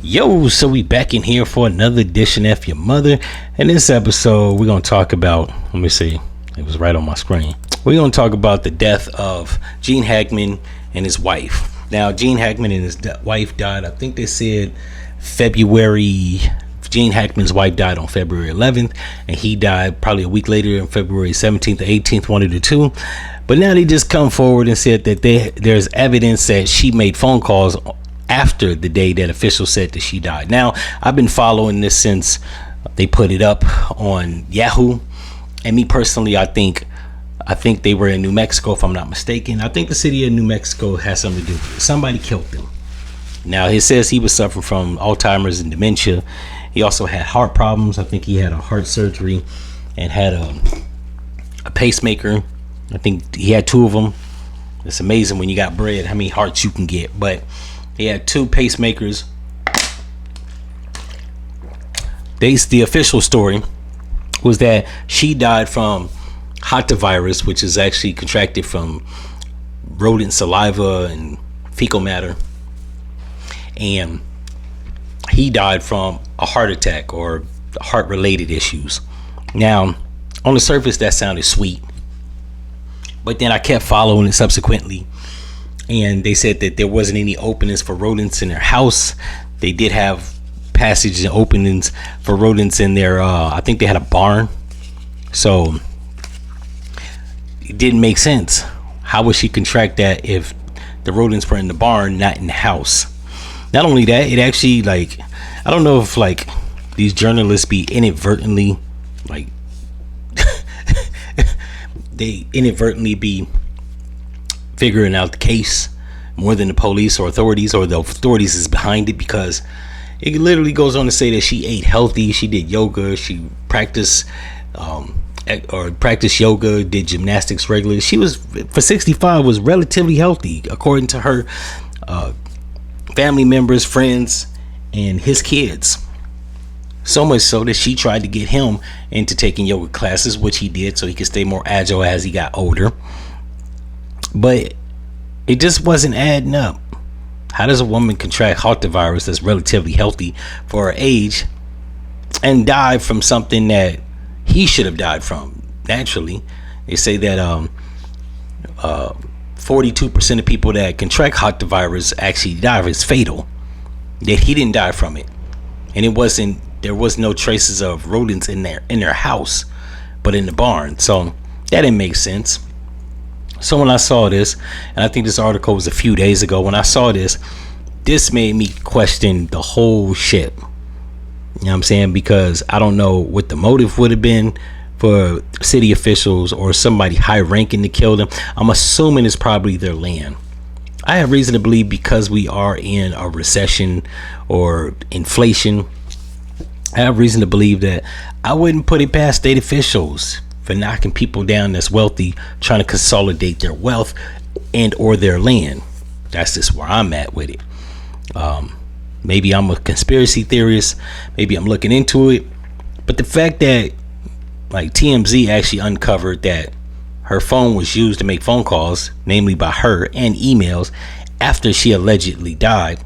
Yo, so we back in here for another edition of F-ya-Motha. In this episode, we're going to talk about, let me see, it was right on my screen. We're going to talk about the death of Gene Hackman and his wife. Now, Gene Hackman and his wife died, I think they said Gene Hackman's wife died on February 11th, and he died probably a week later on February 17th or 18th, one of the two. But now they just come forward and said that there's evidence that she made phone calls after the day that officials said that she died. Now, I've been following this since they put it up on Yahoo, and me personally, I think they were in New Mexico, if I'm not mistaken. I think the city of New Mexico has something to do with it. Somebody killed them. Now, it says he was suffering from Alzheimer's and dementia. He also had heart problems. I think he had a heart surgery and had a pacemaker. I think he had two of them. It's amazing when you got bread how many hearts you can get. But he had two pacemakers. The official story was that she died from hantavirus, which is actually contracted from rodent saliva and fecal matter. And he died from a heart attack or heart related issues. Now, on the surface, that sounded sweet. But then I kept following it subsequently. And they said that there wasn't any openings for rodents in their house. They did have passages and openings for rodents in their, I think they had a barn. So it didn't make sense. How would she contract that if the rodents were in the barn, not in the house? Not only that, it actually, like, I don't know if, like, these journalists be inadvertently, like, they inadvertently be figuring out the case more than the police or authorities, or the authorities is behind it, because it literally goes on to say that she ate healthy, she did yoga, she practiced yoga, did gymnastics regularly. She was, for 65, was relatively healthy according to her family members, friends, and his kids. So much so that she tried to get him into taking yoga classes, which he did so he could stay more agile as he got older. But it just wasn't adding up. How does a woman contract hantavirus that's relatively healthy for her age and die from something that he should have died from naturally? They say that 42% of people that contract hantavirus actually die. It's fatal. That he didn't die from it, and there was no traces of rodents in their house, but in the barn. So that didn't make sense. So when I saw this, and I think this article was a few days ago, when I saw this made me question the whole shit. You know what I'm saying? Because I don't know what the motive would have been for city officials or somebody high ranking to kill them. I'm assuming it's probably their land. I have reason to believe, because we are in a recession or inflation, I have reason to believe that I wouldn't put it past state officials for knocking people down that's wealthy, trying to consolidate their wealth and or their land. That's just where I'm at with it. Maybe I'm a conspiracy theorist. Maybe I'm looking into it. But the fact that, like, TMZ actually uncovered that her phone was used to make phone calls, namely by her, and emails after she allegedly died,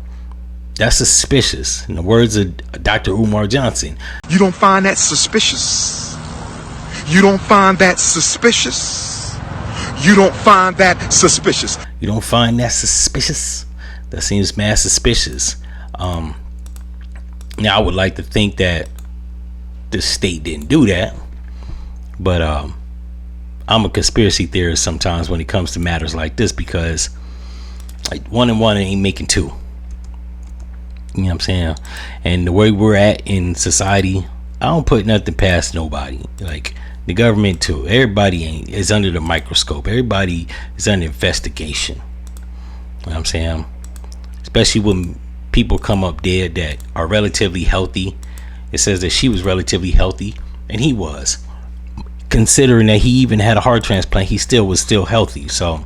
that's suspicious. In the words of Dr. Umar Johnson, you don't find that suspicious? You don't find that suspicious? You don't find that suspicious? You don't find that suspicious? That seems mad suspicious. Now, I would like to think that the state didn't do that, but I'm a conspiracy theorist sometimes when it comes to matters like this, because like 1 and 1 ain't making 2. You know what I'm saying? And the way we're at in society, I don't put nothing past nobody. Like the government too. Everybody is under the microscope. Everybody is under investigation. You know what I'm saying? Especially when people come up dead that are relatively healthy. It says that she was relatively healthy, and he was. Considering that he even had a heart transplant, he was still healthy. So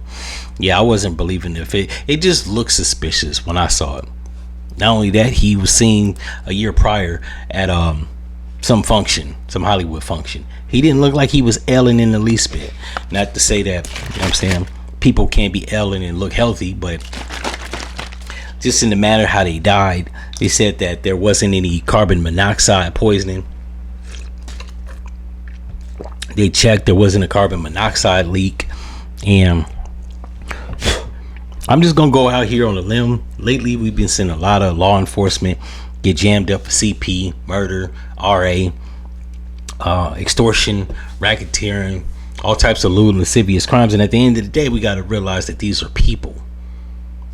yeah, I wasn't believing it. It just looked suspicious when I saw it. Not only that, he was seen a year prior at some Hollywood function. He didn't look like he was ailing in the least bit. Not to say that, you know what I'm saying, people can't be ailing and look healthy, but just in the matter how they died, They said that there wasn't any carbon monoxide poisoning. They checked, there wasn't a carbon monoxide leak. And I'm just gonna go out here on a limb. Lately we've been seeing a lot of law enforcement get jammed up for CP, murder, RA, extortion, racketeering, all types of lewd and lascivious crimes. And at the end of the day, we got to realize that these are people,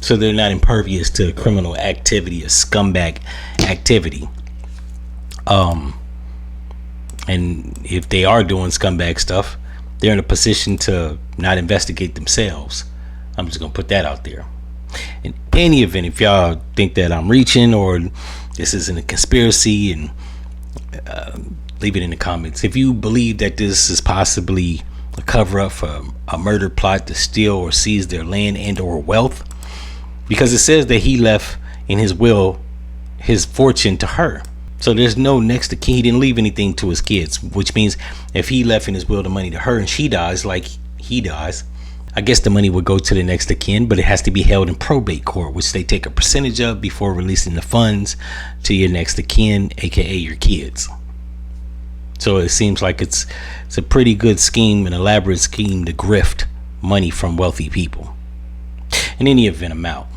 so they're not impervious to criminal activity or scumbag activity. And if they are doing scumbag stuff, they're in a position to not investigate themselves. I'm just gonna put that out there. In any event, if y'all think that I'm reaching or this isn't a conspiracy, and leave it in the comments. If you believe that this is possibly a cover-up for a murder plot to steal or seize their land and or wealth, because it says that he left in his will his fortune to her. So there's no next to kin. He didn't leave anything to his kids, which means if he left in his will the money to her and she dies like he dies, I guess the money would go to the next of kin, but it has to be held in probate court, which they take a percentage of before releasing the funds to your next of kin, aka your kids. So it seems like it's a pretty good scheme, an elaborate scheme to grift money from wealthy people. In any event, I'm out.